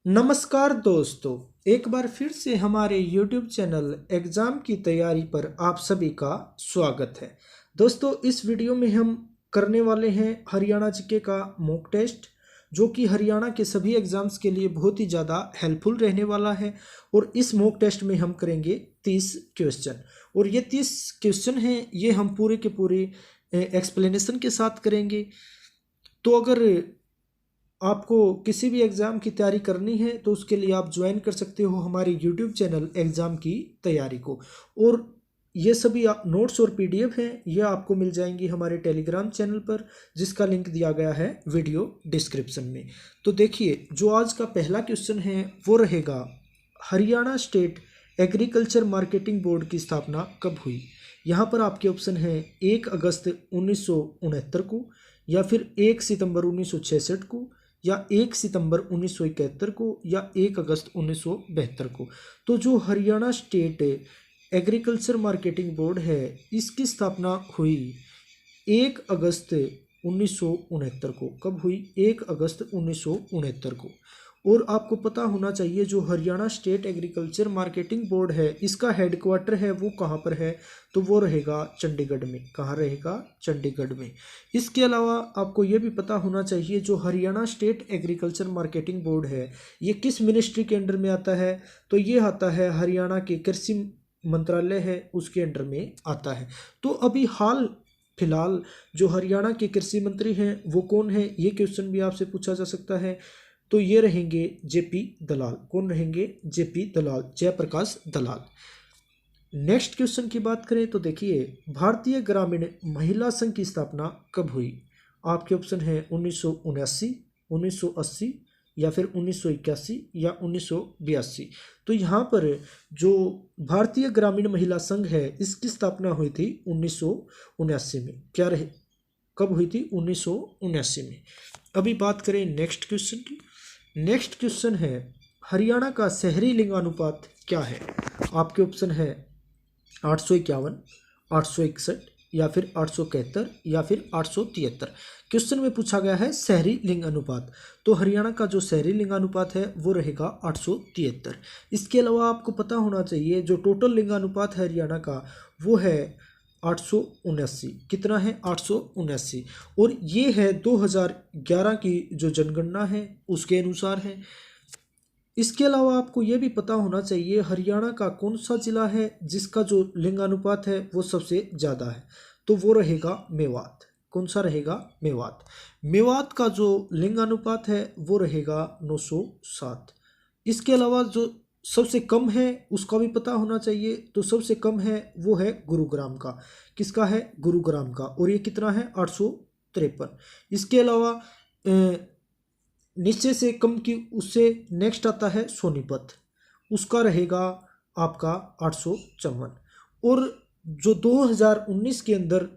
नमस्कार दोस्तों, एक बार फिर से हमारे YouTube चैनल एग्ज़ाम की तैयारी पर आप सभी का स्वागत है। दोस्तों, इस वीडियो में हम करने वाले हैं हरियाणा जीके का मॉक टेस्ट, जो कि हरियाणा के सभी एग्ज़ाम्स के लिए बहुत ही ज़्यादा हेल्पफुल रहने वाला है। और इस मॉक टेस्ट में हम करेंगे 30 क्वेश्चन, और ये 30 क्वेश्चन हैं, ये हम पूरे के पूरे एक्सप्लेनेशन के साथ करेंगे। तो अगर आपको किसी भी एग्ज़ाम की तैयारी करनी है तो उसके लिए आप ज्वाइन कर सकते हो हमारे यूट्यूब चैनल एग्ज़ाम की तैयारी को। और ये सभी नोट्स और पीडीएफ हैं, ये आपको मिल जाएंगी हमारे टेलीग्राम चैनल पर, जिसका लिंक दिया गया है वीडियो डिस्क्रिप्शन में। तो देखिए, जो आज का पहला क्वेश्चन है वो रहेगा, Haryana state agriculture marketing board की स्थापना कब हुई। यहाँ पर आपके ऑप्शन हैं 1 अगस्त 1969 को, या फिर 1 सितंबर 1966 को, या 1 सितंबर 1971 को, या 1 अगस्त 1972 को। तो जो Haryana state agriculture marketing board है, इसकी स्थापना हुई 1 अगस्त 1969 को। कब हुई? 1 अगस्त 1969 को। और आपको पता होना चाहिए, जो Haryana state agriculture marketing board है, इसका हेडक्वार्टर है वो कहाँ पर है, तो वो रहेगा चंडीगढ़ में। कहाँ रहेगा? चंडीगढ़ में। इसके अलावा आपको ये भी पता होना चाहिए, जो Haryana state agriculture marketing board है, ये किस मिनिस्ट्री के अंडर में आता है, तो ये आता है हरियाणा के कृषि मंत्रालय है, उसके अंडर में आता है। तो अभी हाल फिलहाल जो हरियाणा के कृषि मंत्री हैं वो कौन है, ये क्वेश्चन भी आपसे पूछा जा सकता है। तो ये रहेंगे जेपी दलाल। कौन रहेंगे? जेपी दलाल, जयप्रकाश दलाल। नेक्स्ट क्वेश्चन की बात करें तो देखिए, भारतीय ग्रामीण महिला संघ की स्थापना कब हुई। आपके ऑप्शन है 1979, 1980, या फिर 1981, या 1982। तो यहाँ पर जो भारतीय ग्रामीण महिला संघ है, इसकी स्थापना हुई थी 1979 में। क्या रहे? कब हुई थी? 1979 में। अभी बात करें नेक्स्ट क्वेश्चन की। नेक्स्ट क्वेश्चन है, हरियाणा का शहरी लिंगानुपात क्या है। आपके ऑप्शन है 851, 861, या फिर 871, या फिर 873। क्वेश्चन में पूछा गया है शहरी लिंग अनुपात। तो हरियाणा का जो शहरी लिंग अनुपात है वो रहेगा 873। इसके अलावा आपको पता होना चाहिए, जो टोटल लिंग अनुपात है हरियाणा का, वो है 879। कितना है? 879। और ये है 2011 की जो जनगणना है उसके अनुसार है। इसके अलावा आपको ये भी पता होना चाहिए, हरियाणा का कौन सा जिला है जिसका जो लिंगानुपात है वो सबसे ज़्यादा है, तो वो रहेगा मेवात। कौन सा रहेगा? मेवात। मेवात का जो लिंगानुपात है वो रहेगा 907। इसके अलावा जो सबसे कम है उसका भी पता होना चाहिए, तो सबसे कम है वो है गुरुग्राम का। किसका है? गुरुग्राम का। और ये कितना है? 853। इसके अलावा नीचे से कम की, उससे नेक्स्ट आता है सोनीपत, उसका रहेगा आपका 854। और जो 2019 के अंदर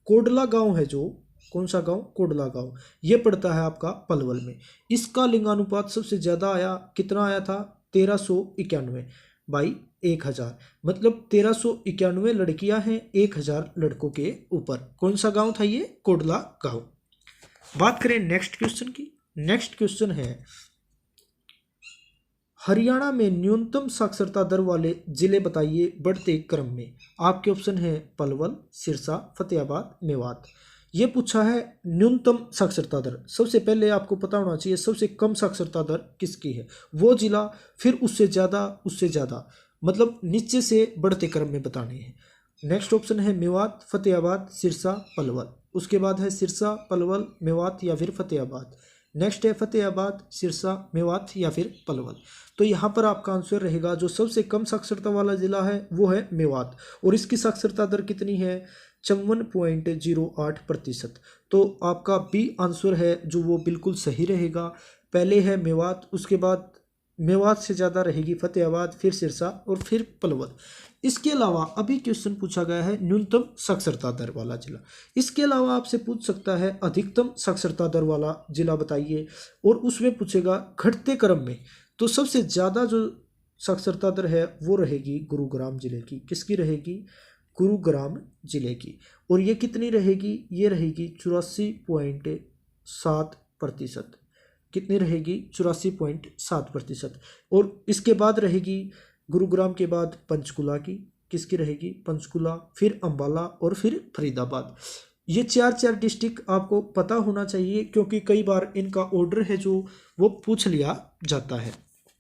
कोडला गांव है, जो कौन सा गांव? कोडला गांव, ये पड़ता है आपका पलवल में। इसका लिंगानुपात सबसे ज़्यादा आया। कितना आया था? 1391 बाई 1000। मतलब 1391 लड़कियां हैं 1000 लड़कों के ऊपर। कौन सा गांव था ये? कोडला गांव। बात करें नेक्स्ट क्वेश्चन की। नेक्स्ट क्वेश्चन है, हरियाणा में न्यूनतम साक्षरता दर वाले जिले बताइए बढ़ते क्रम में। आपके ऑप्शन है पलवल, सिरसा, फतेहाबाद, मेवात। ये पूछा है न्यूनतम साक्षरता दर। सबसे पहले आपको पता होना चाहिए सबसे कम साक्षरता दर किसकी है, वो जिला, फिर उससे ज़्यादा, उससे ज़्यादा, मतलब नीचे से बढ़ते क्रम में बताने हैं। नेक्स्ट ऑप्शन है मेवात, फतेहाबाद, सिरसा, पलवल। उसके बाद है सिरसा, पलवल, मेवात, या फिर फतेहाबाद। नेक्स्ट है फतेहाबाद, सिरसा, मेवात, या फिर पलवल। तो यहाँ पर आपका आंसर रहेगा, जो सबसे कम साक्षरता वाला जिला है वो है मेवात। और इसकी साक्षरता दर कितनी है? 54.08%। तो आपका बी आंसर है जो वो बिल्कुल सही रहेगा। पहले है मेवात, उसके बाद मेवात से ज़्यादा रहेगी फतेहाबाद, फिर सिरसा, और फिर पलवल। इसके अलावा अभी क्वेश्चन पूछा गया है न्यूनतम साक्षरता दर वाला जिला। इसके अलावा आपसे पूछ सकता है अधिकतम साक्षरता दर वाला जिला बताइए, और उसमें पूछेगा घटते क्रम में। तो सबसे ज़्यादा जो साक्षरता दर है वो रहेगी गुरुग्राम जिले की। किसकी रहेगी? गुरुग्राम जिले की। और ये कितनी रहेगी? ये रहेगी 84.7%। कितनी रहेगी 84.7%। और इसके बाद रहेगी गुरुग्राम के बाद पंचकुला की, किसकी रहेगी पंचकुला, फिर अंबाला और फिर फरीदाबाद। ये चार चार डिस्ट्रिक्ट आपको पता होना चाहिए क्योंकि कई बार इनका ऑर्डर है जो वो पूछ लिया जाता है।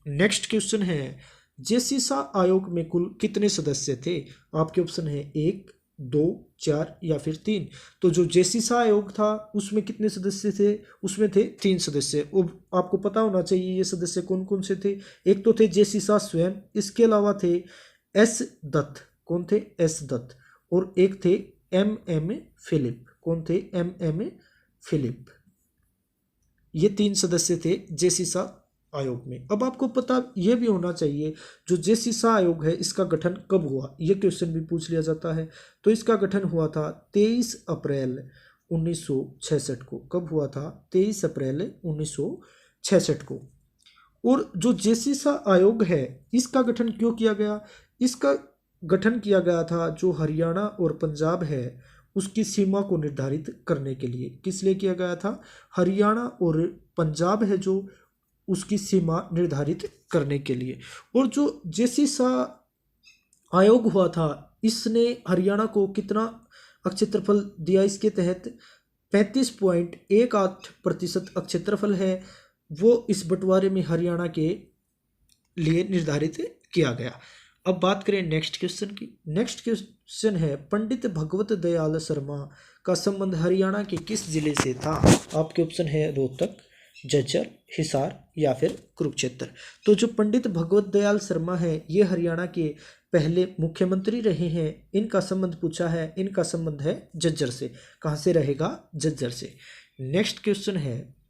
नेक्स्ट क्वेश्चन है जेसीसा आयोग में कुल कितने सदस्य थे? आपके ऑप्शन है 1, 2, 4 या फिर 3। तो जो जेसीसा आयोग था उसमें कितने सदस्य थे? उसमें थे 3 सदस्य। अब आपको पता होना चाहिए ये सदस्य कौन कौन से थे। एक तो थे जेसीसा स्वयं, इसके अलावा थे एस दत्त। कौन थे? एस दत्त। और एक थे एम फिलिप। कौन थे? M Philip. ये 3 सदस्य थे जेसीसा आयोग में। अब आपको पता यह भी होना चाहिए जो जेसीसा आयोग है इसका गठन कब हुआ, यह क्वेश्चन भी पूछ लिया जाता है। तो इसका गठन हुआ था 23 अप्रैल 1966 को। कब हुआ था? 23 अप्रैल 1966 को। और जो जेसीसा आयोग है इसका गठन क्यों किया गया? इसका गठन किया गया था जो हरियाणा और पंजाब है उसकी सीमा को निर्धारित करने के लिए। किस लिए किया गया था? हरियाणा और पंजाब है जो उसकी सीमा निर्धारित करने के लिए। और जो जेसीसा आयोग हुआ था इसने हरियाणा को कितना क्षेत्रफल दिया? इसके तहत 35.18% क्षेत्रफल है वो इस बंटवारे में हरियाणा के लिए निर्धारित किया गया। अब बात करें नेक्स्ट क्वेश्चन की। नेक्स्ट क्वेश्चन है पंडित भगवत दयाल शर्मा का संबंध हरियाणा के किस जिले से था? आपके ऑप्शन है रोहतक, झज्जर, हिसार या फिर कुरुक्षेत्र। तो जो पंडित भगवत दयाल शर्मा है ये हरियाणा के पहले मुख्यमंत्री रहे हैं। इनका संबंध पूछा है, इनका संबंध है झज्जर से। कहाँ से रहेगा? झज्जर से। नेक्स्ट क्वेश्चन है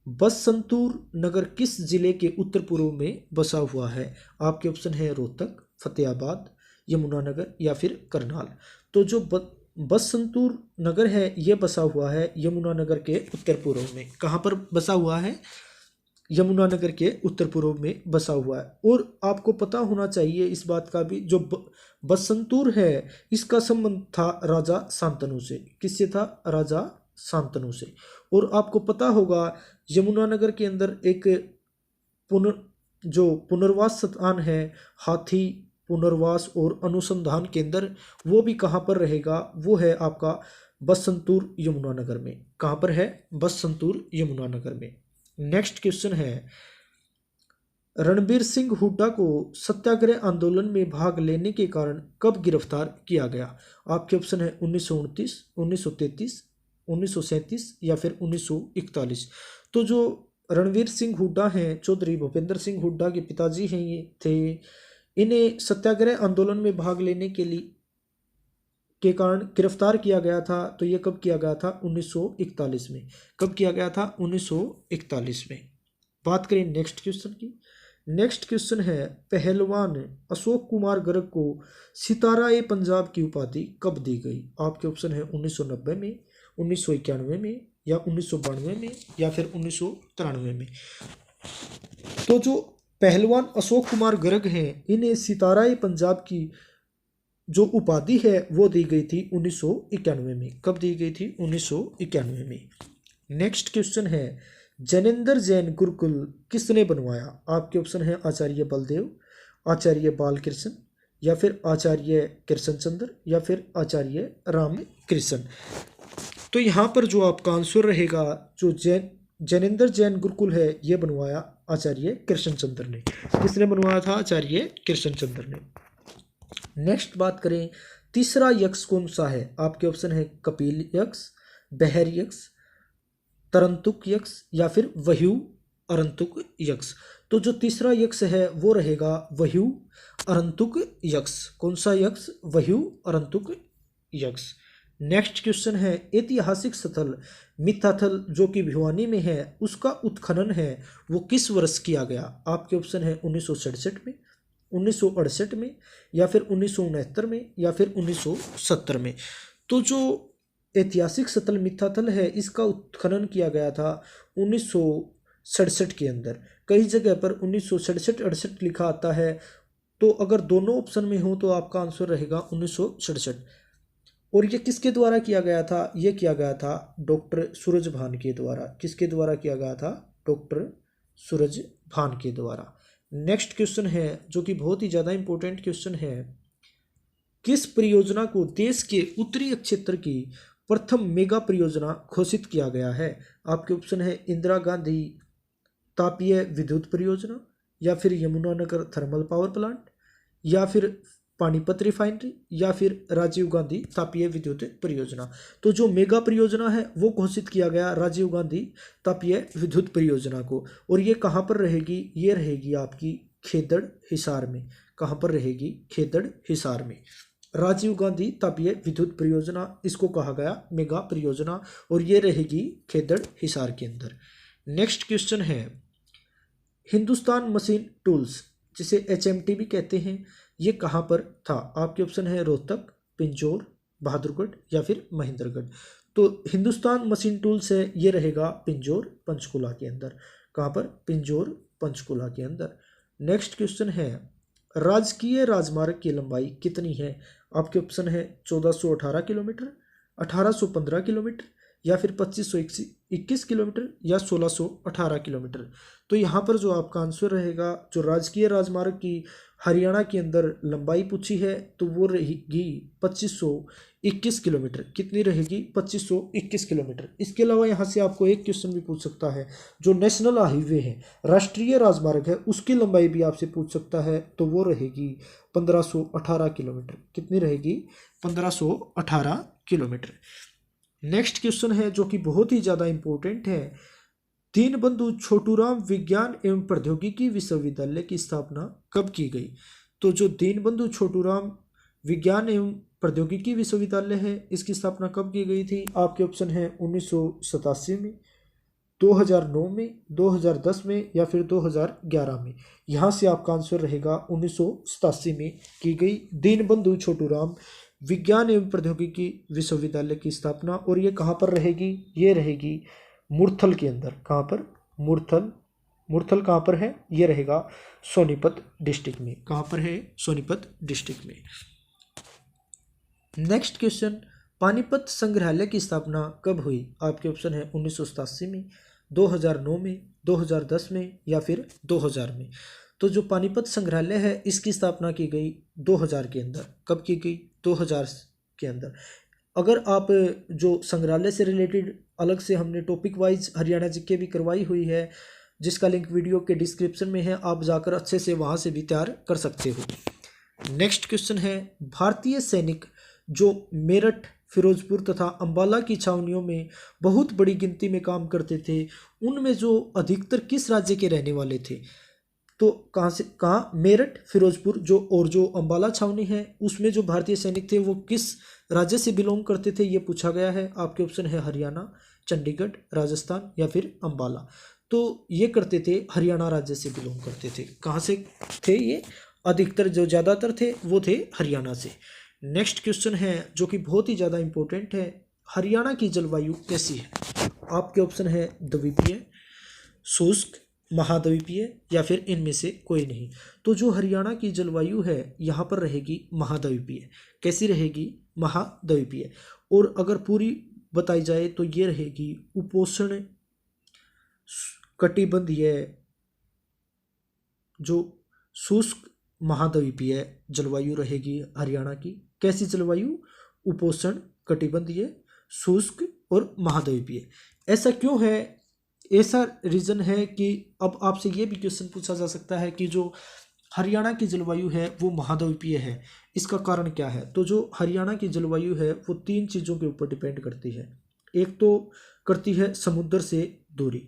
बसंतपुर नगर किस जिले के उत्तर पूर्व में बसा हुआ है? आपके ऑप्शन है रोहतक, फतेहाबाद, यमुनानगर या फिर करनाल। तो जो बसंतपुर नगर है यह बसा हुआ है यमुनानगर के उत्तर पूर्व में। कहाँ पर बसा हुआ है? यमुनानगर के उत्तर पूर्व में बसा हुआ है। और आपको पता होना चाहिए इस बात का भी जो बसंतपुर है इसका संबंध था राजा शांतनु से। किससे था? राजा शांतनु से। और आपको पता होगा यमुनानगर के अंदर एक पुनर्वास स्थान है, हाथी पुनर्वास और अनुसंधान केंद्र, वो भी कहाँ पर रहेगा? वो है आपका बसंतपुर यमुनानगर में। कहाँ पर है? बसंतपुर यमुनानगर में। नेक्स्ट क्वेश्चन है रणबीर सिंह हुड्डा को सत्याग्रह आंदोलन में भाग लेने के कारण कब गिरफ्तार किया गया? आपके ऑप्शन है 1929, 1933, 1937 या फिर 1941। तो जो रणवीर सिंह हुड्डा हैं, चौधरी भूपेंद्र सिंह हुड्डा के पिताजी हैं ये थे, इन्हें सत्याग्रह आंदोलन में भाग लेने के कारण गिरफ्तार किया गया था। तो ये कब किया गया था? 1941 में। कब किया गया था? 1941 में। बात करें नेक्स्ट क्वेश्चन की। नेक्स्ट क्वेश्चन है पहलवान अशोक कुमार गर्ग को सितारा-ए पंजाब की उपाधि कब दी गई? आपके ऑप्शन है 1990 में, 1991 में या 1992 में या फिर 1993 में। तो जो पहलवान अशोक कुमार गर्ग हैं इन्हें सितारा-ए पंजाब की जो उपाधि है वो दी गई थी 1991 में। कब दी गई थी? 1991 में। नेक्स्ट क्वेश्चन है जैनेन्द्र जैन गुरुकुल किसने बनवाया? आपके ऑप्शन है आचार्य बलदेव, आचार्य बालकृष्ण या फिर आचार्य कृष्णचंद्र या फिर आचार्य रामकृष्ण। तो यहाँ पर जो आपका आंसर रहेगा जो जैनेन्द्र जैन गुरुकुल है ये बनवाया आचार्य कृष्णचंद्र ने। किसने बनवाया था? आचार्य कृष्णचंद्र ने। नेक्स्ट बात करें तीसरा यक्ष कौन सा है? आपके ऑप्शन है कपिल यक्ष, बहर यक्ष, तरंतुक यक्ष या फिर वह्यू अरंतुक यक्ष। तो जो तीसरा यक्ष है वो रहेगा वह्यू अरंतुक यक्ष। कौन सा यक्ष? वह्यू अरंतुक यक्ष। नेक्स्ट क्वेश्चन है ऐतिहासिक स्थल मिथाथल जो कि भिवानी में है उसका उत्खनन है वो किस वर्ष किया गया? आपके ऑप्शन है 1967 में, 1968 में या फिर 1969 में या फिर 1970 में। तो जो ऐतिहासिक स्थल मिथाथल है इसका उत्खनन किया गया था 1967 के अंदर। कई जगह पर 1967-68 लिखा आता है, तो अगर दोनों ऑप्शन में हो तो आपका आंसर रहेगा 1967। और ये किसके द्वारा किया गया था? ये किया गया था डॉक्टर सूरजभान के द्वारा। किसके द्वारा किया गया था? डॉक्टर सूरज भान के द्वारा। नेक्स्ट क्वेश्चन है जो कि बहुत ही ज़्यादा इंपॉर्टेंट क्वेश्चन है, किस परियोजना को देश के उत्तरी क्षेत्र की प्रथम मेगा परियोजना घोषित किया गया है? आपके ऑप्शन है इंदिरा गांधी तापीय विद्युत परियोजना, या फिर यमुनानगर थर्मल पावर प्लांट, या फिर पानीपत रिफाइनरी, या फिर राजीव गांधी तापीय विद्युत परियोजना। तो जो मेगा परियोजना है वो घोषित किया गया राजीव गांधी तापीय विद्युत परियोजना को। और ये कहाँ पर रहेगी? ये रहेगी आपकी खेदड़ हिसार में। कहाँ पर रहेगी? खेदड़ हिसार में। राजीव गांधी तापीय विद्युत परियोजना इसको कहा गया मेगा परियोजना, और ये रहेगी खेदड़ हिसार के अंदर। नेक्स्ट क्वेश्चन है, हिंदुस्तान मशीन टूल्स जिसे HMT भी कहते हैं, ये कहाँ पर था? आपके ऑप्शन है रोहतक, पिंजौर, बहादुरगढ़, या फिर महेंद्रगढ़। तो हिंदुस्तान मशीन टूल्स है ये रहेगा पिंजौर पंचकुला के अंदर। कहाँ पर? पिंजौर पंचकुला के अंदर। नेक्स्ट क्वेश्चन है, राजकीय राजमार्ग की लंबाई कितनी है? आपके ऑप्शन है 1418 किलोमीटर, 1815 किलोमीटर, या फिर 2521 किलोमीटर, या 1618 किलोमीटर। तो यहाँ पर जो आपका आंसर रहेगा, जो राजकीय राजमार्ग की हरियाणा के अंदर लंबाई पूछी है तो वो रहेगी 2521 किलोमीटर। कितनी रहेगी? 2521 किलोमीटर। इसके अलावा यहाँ से आपको एक क्वेश्चन भी पूछ सकता है, जो नेशनल हाईवे है, राष्ट्रीय राजमार्ग है, उसकी लंबाई भी आपसे पूछ सकता है, तो वो रहेगी 1518 किलोमीटर। कितनी रहेगी? 1518 किलोमीटर। नेक्स्ट क्वेश्चन है जो कि बहुत ही ज़्यादा इंपॉर्टेंट है, दीनबंधु छोटूराम विज्ञान एवं प्रौद्योगिकी विश्वविद्यालय की स्थापना कब की गई? तो जो दीनबंधु छोटूराम विज्ञान एवं प्रौद्योगिकी विश्वविद्यालय है, इसकी स्थापना कब की गई थी? आपके ऑप्शन है 1987 में, 2009 में, 2010 में, या फिर 2011 में। यहाँ से आपका आंसर रहेगा 1987 में की गई दीनबंधु छोटूराम विज्ञान एवं प्रौद्योगिकी विश्वविद्यालय की स्थापना। और ये कहाँ पर रहेगी? ये रहेगी मुरथल के अंदर। कहाँ पर? मुरथल कहाँ पर है? ये रहेगा सोनीपत डिस्ट्रिक्ट में। कहाँ पर है? सोनीपत डिस्ट्रिक्ट में। नेक्स्ट क्वेश्चन, पानीपत संग्रहालय की स्थापना कब हुई? आपके ऑप्शन है 1987 में, 2009 में, 2010 में, या फिर 2000 में। तो जो पानीपत संग्रहालय है इसकी स्थापना की गई 2000 के अंदर। कब की गई? 2000 के अंदर। अगर आप जो संग्रहालय से रिलेटेड अलग से हमने टॉपिक वाइज हरियाणा जीके भी करवाई हुई है, जिसका लिंक वीडियो के डिस्क्रिप्शन में है, आप जाकर अच्छे से वहाँ से भी तैयार कर सकते हो। नेक्स्ट क्वेश्चन है, भारतीय सैनिक जो मेरठ, फिरोजपुर तथा अंबाला की छावनियों में बहुत बड़ी गिनती में काम करते थे, उनमें जो अधिकतर किस राज्य के रहने वाले थे? तो कहाँ? मेरठ, फिरोजपुर जो अंबाला छावनी है उसमें जो भारतीय सैनिक थे वो किस राज्य से बिलोंग करते थे, ये पूछा गया है। आपके ऑप्शन है हरियाणा, चंडीगढ़, राजस्थान, या फिर अंबाला। तो ये करते थे हरियाणा राज्य से बिलोंग करते थे। कहाँ से थे ये? अधिकतर जो ज़्यादातर थे वो थे हरियाणा से। नेक्स्ट क्वेश्चन है जो कि बहुत ही ज़्यादा इंपॉर्टेंट है, हरियाणा की जलवायु कैसी है? आपके ऑप्शन है द्वीपीय, शुष्क, महाद्वीपीय, या फिर इनमें से कोई नहीं। तो जो हरियाणा की जलवायु है यहाँ पर रहेगी महाद्वीपीय। कैसी रहेगी? महाद्वीपीय। और अगर पूरी बताई जाए तो ये रहेगी उपोष्ण कटिबंधीय, जो शुष्क महाद्वीपीय जलवायु रहेगी हरियाणा की। कैसी जलवायु? उपोष्ण कटिबंधीय, शुष्क और महाद्वीपीय। ऐसा क्यों है? ऐसा रीज़न है कि अब आपसे ये भी क्वेश्चन पूछा जा सकता है कि जो हरियाणा की जलवायु है वो महाद्वीपीय है, इसका कारण क्या है? तो जो हरियाणा की जलवायु है वो 3 चीज़ों के ऊपर डिपेंड करती है। एक तो करती है समुद्र से दूरी,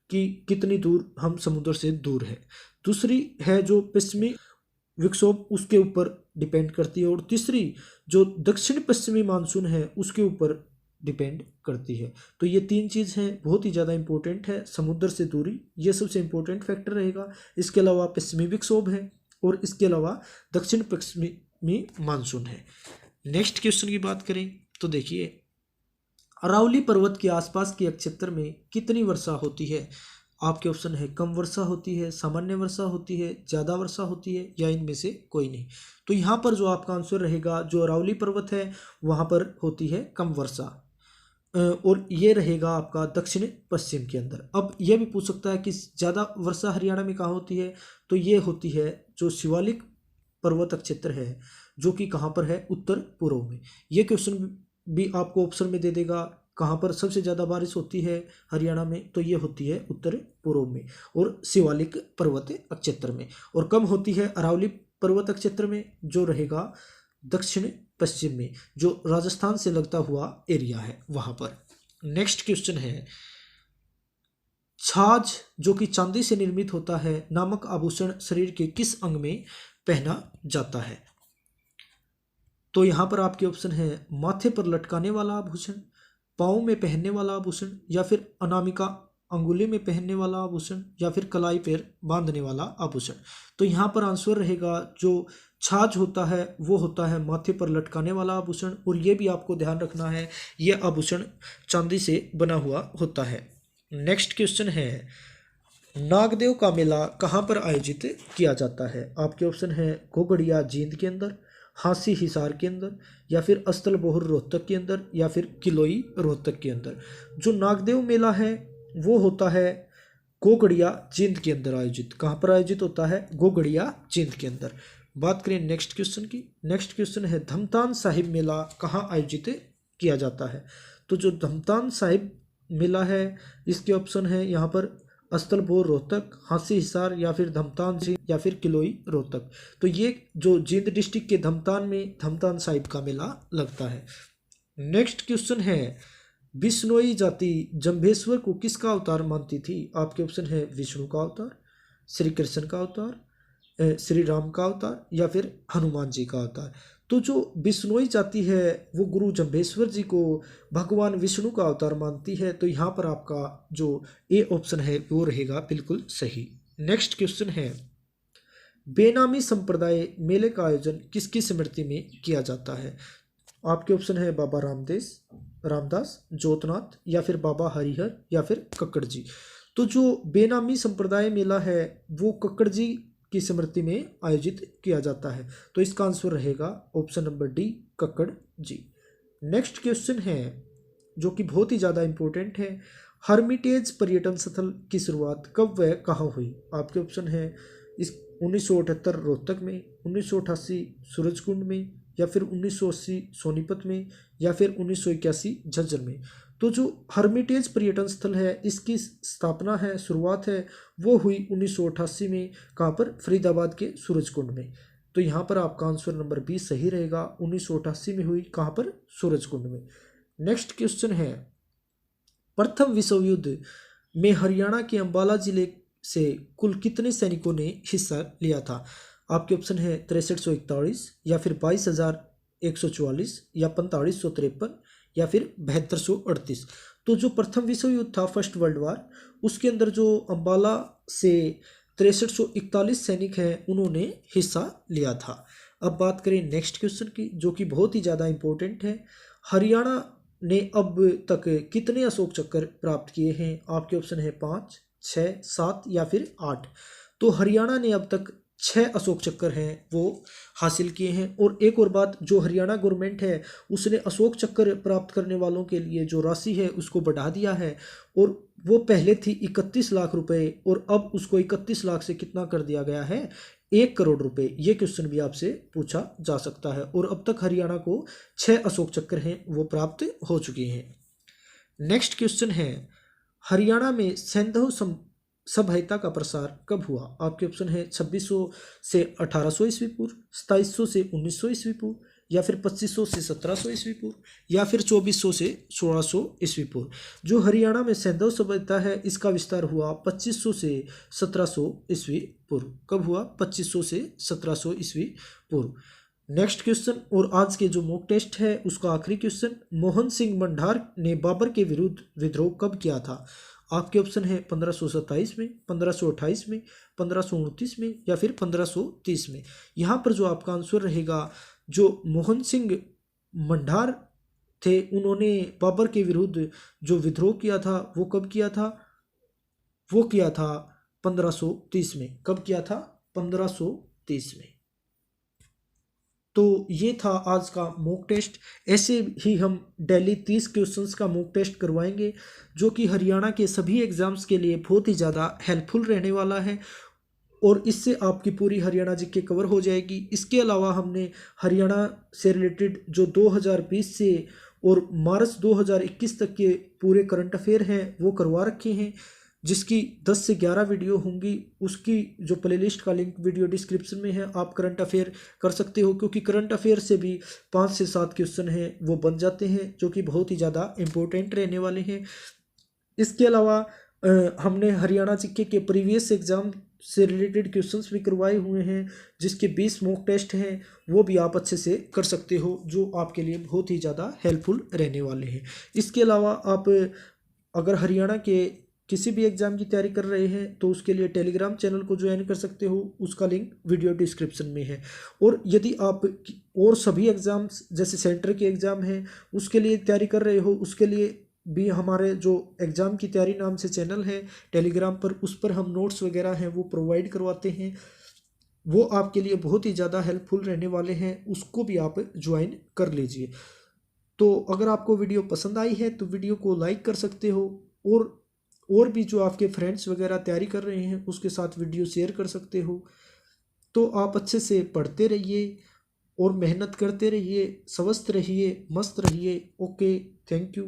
कि कितनी दूर हम समुद्र से दूर है। दूसरी है जो पश्चिमी विक्षोभ, उसके ऊपर डिपेंड करती है। और तीसरी जो दक्षिण पश्चिमी मानसून है उसके ऊपर डिपेंड करती है। तो ये 3 चीज़ हैं, बहुत ही ज़्यादा इंपॉर्टेंट है। समुद्र से दूरी ये सबसे इंपॉर्टेंट फैक्टर रहेगा। इसके अलावा पश्चिमी विक्षोभ है, और इसके अलावा दक्षिण पश्चिमी मानसून है। नेक्स्ट क्वेश्चन की बात करें तो देखिए, अरावली पर्वत के आसपास के क्षेत्र में कितनी वर्षा होती है? आपके ऑप्शन है कम वर्षा होती है, सामान्य वर्षा होती है, ज़्यादा वर्षा होती है, या इनमें से कोई नहीं। तो यहाँ पर जो आपका आंसर रहेगा, जो अरावली पर्वत है वहाँ पर होती है कम वर्षा। और ये रहेगा आपका दक्षिण पश्चिम के अंदर। अब यह भी पूछ सकता है कि ज़्यादा वर्षा हरियाणा में कहाँ होती है, तो ये होती है जो शिवालिक पर्वतक क्षेत्र है, जो कि कहाँ पर है, उत्तर पूर्व में। ये क्वेश्चन भी आपको ऑप्शन में दे देगा, कहाँ पर सबसे ज़्यादा बारिश होती है हरियाणा में, तो ये होती है उत्तर पूर्व में और शिवालिक पर्वत क्षेत्र में। और कम होती है अरावली पर्वत क्षेत्र में, जो रहेगा दक्षिण पश्चिम में, जो राजस्थान से लगता हुआ एरिया है वहां पर। नेक्स्ट क्वेश्चन है, छाछ जो कि चांदी से निर्मित होता है नामक आभूषण शरीर के किस अंग में पहना जाता है? तो यहां पर आपके ऑप्शन है, माथे पर लटकाने वाला आभूषण, पाँव में पहनने वाला आभूषण, या फिर अनामिका अंगुली में पहनने वाला आभूषण, या फिर कलाई पर बांधने वाला आभूषण। तो यहाँ पर आंसर रहेगा जो छाछ होता है वो होता है माथे पर लटकाने वाला आभूषण। और ये भी आपको ध्यान रखना है, ये आभूषण चांदी से बना हुआ होता है। नेक्स्ट क्वेश्चन है, नागदेव का मेला कहाँ पर आयोजित किया जाता है? आपके ऑप्शन है, घोघड़िया जींद के अंदर, हांसी हिसार के अंदर, या फिर अस्तल बोहर रोहतक के अंदर, या फिर किलोई रोहतक के अंदर। जो नागदेव मेला है वो होता है गोगड़िया जींद के अंदर आयोजित। कहाँ पर आयोजित होता है? गोगड़िया जींद के अंदर। बात करें नेक्स्ट क्वेश्चन की। नेक्स्ट क्वेश्चन है, धमतान साहिब मेला कहाँ आयोजित किया जाता है? तो जो धमतान साहिब मेला है, इसके ऑप्शन है यहाँ पर अस्तलपुर रोहतक, हांसी हिसार, या फिर धमतान जींद, या फिर किलोई रोहतक। तो ये जो जींद डिस्ट्रिक्ट के धमतान में धमतान साहिब का मेला लगता है। नेक्स्ट क्वेश्चन है, बिश्नोई जाति जम्भेश्वर को किसका अवतार मानती थी? आपके ऑप्शन है, विष्णु का अवतार, श्री कृष्ण का अवतार, श्री राम का अवतार, या फिर हनुमान जी का अवतार। तो जो बिश्नोई जाति है वो गुरु जम्भेश्वर जी को भगवान विष्णु का अवतार मानती है। तो यहाँ पर आपका जो ए ऑप्शन है वो रहेगा बिल्कुल सही। नेक्स्ट क्वेश्चन है, बेनामी संप्रदाय मेले का आयोजन किसकी स्मृति में किया जाता है? आपके ऑप्शन है, बाबा रामदास, जोतनाथ, या फिर बाबा हरिहर, या फिर कक्कड़ जी। तो जो बेनामी संप्रदाय मेला है वो कक्कड़ जी की स्मृति में आयोजित किया जाता है। तो इसका आंसर रहेगा option number D, Kakkar ji. Next question है जो कि बहुत ही ज़्यादा इंपॉर्टेंट है, हर्मिटेज पर्यटन स्थल की शुरुआत कब व कहाँ हुई? आपके ऑप्शन है, इस 1978 रोहतक में, 1988 सूरजकुंड में, या फिर 1980 सोनीपत में, या फिर 1981 झज्जर में। तो जो हर्मिटेज पर्यटन स्थल है इसकी स्थापना है, शुरुआत है, वो हुई 1988 में। कहाँ पर? फरीदाबाद के सूरजकुंड में। तो यहाँ पर आपका आंसर नंबर बी सही रहेगा, 1988 में हुई। कहाँ पर? सूरजकुंड में। नेक्स्ट क्वेश्चन है, प्रथम विश्व युद्ध में हरियाणा के अंबाला जिले से कुल कितने सैनिकों ने हिस्सा लिया था? आपके ऑप्शन है, 6341, या फिर 22,144, या 4553, या फिर 7238। तो जो प्रथम विश्व युद्ध था, फर्स्ट वर्ल्ड वार, उसके अंदर जो अंबाला से 6341 सैनिक हैं उन्होंने हिस्सा लिया था। अब बात करें नेक्स्ट क्वेश्चन की, जो कि बहुत ही ज़्यादा इंपॉर्टेंट है, हरियाणा ने अब तक कितने अशोक चक्र प्राप्त किए हैं? आपके ऑप्शन है 5, 6, 7, या फिर 8। तो हरियाणा ने अब तक 6 अशोक चक्र हैं वो हासिल किए हैं। और एक और बात, जो हरियाणा गवर्नमेंट है उसने अशोक चक्र प्राप्त करने वालों के लिए जो राशि है उसको बढ़ा दिया है। और वो पहले थी 31 लाख रुपए, और अब उसको 31 लाख से कितना कर दिया गया है? 1 करोड़ रुपए। ये क्वेश्चन भी आपसे पूछा जा सकता है। और अब तक हरियाणा को 6 अशोक चक्र हैं वो प्राप्त हो चुके हैं। नेक्स्ट क्वेश्चन है, हरियाणा में सैंधव सभ्यता का प्रसार कब हुआ? आपके ऑप्शन है, 2600 से 1800 ईस्वी पूर्व, 2700 से 1900 ईस्वी पूर्व, या फिर 2500 से 1700 ईस्वी पूर्व, या फिर 2400 से 1600 ईस्वी पूर्व। जो हरियाणा में सैंधव सभ्यता है इसका विस्तार हुआ 2500 से 1700 ईस्वी पूर्व। कब हुआ? 2500 से 1700 ईस्वी पूर्व। नेक्स्ट क्वेश्चन, और आज के जो मॉक टेस्ट है उसका आखिरी क्वेश्चन, मोहन सिंह मंडार ने बाबर के विरुद्ध विद्रोह कब किया था? आपके ऑप्शन है 1527 में, 1528 में, 1529 में, या फिर 1530 में। यहाँ पर जो आपका आंसर रहेगा, जो मोहन सिंह मंडार थे उन्होंने बाबर के विरुद्ध जो विद्रोह किया था वो कब किया था? वो किया था 1530 में। कब किया था? 1530 में। तो ये था आज का मॉक टेस्ट। ऐसे ही हम डेली 30 क्वेश्चंस का मॉक टेस्ट करवाएंगे जो कि हरियाणा के सभी एग्ज़ाम्स के लिए बहुत ही ज़्यादा हेल्पफुल रहने वाला है और इससे आपकी पूरी हरियाणा जीके कवर हो जाएगी। इसके अलावा हमने हरियाणा से रिलेटेड जो 2020 से और मार्च 2021 तक के पूरे करंट अफेयर हैं वो करवा रखे हैं, जिसकी 10 से 11 वीडियो होंगी। उसकी जो प्लेलिस्ट का लिंक वीडियो डिस्क्रिप्शन में है, आप करंट अफेयर कर सकते हो, क्योंकि करंट अफेयर से भी 5 से 7 क्वेश्चन हैं वो बन जाते हैं जो कि बहुत ही ज़्यादा इम्पोर्टेंट रहने वाले हैं। इसके अलावा हमने हरियाणा जीके के प्रीवियस एग्जाम से रिलेटेड क्वेश्चंस भी करवाए हुए हैं, जिसके 20 मॉक टेस्ट हैं वो भी आप अच्छे से कर सकते हो, जो आपके लिए बहुत ही ज़्यादा हेल्पफुल रहने वाले हैं। इसके अलावा आप अगर हरियाणा के किसी भी एग्ज़ाम की तैयारी कर रहे हैं तो उसके लिए टेलीग्राम चैनल को ज्वाइन कर सकते हो, उसका लिंक वीडियो डिस्क्रिप्शन में है। और यदि आप और सभी एग्ज़ाम्स जैसे सेंटर के एग्ज़ाम हैं उसके लिए तैयारी कर रहे हो, उसके लिए भी हमारे जो एग्ज़ाम की तैयारी नाम से चैनल है टेलीग्राम पर, उस पर हम नोट्स वगैरह हैं वो प्रोवाइड करवाते हैं। वो आपके लिए बहुत ही ज़्यादा हेल्पफुल रहने वाले हैं, उसको भी आप ज्वाइन कर लीजिए। तो अगर आपको वीडियो पसंद आई है तो वीडियो को लाइक कर सकते हो, और भी जो आपके फ्रेंड्स वगैरह तैयारी कर रहे हैं उसके साथ वीडियो शेयर कर सकते हो। तो आप अच्छे से पढ़ते रहिए और मेहनत करते रहिए, स्वस्थ रहिए, मस्त रहिए। Okay, thank you.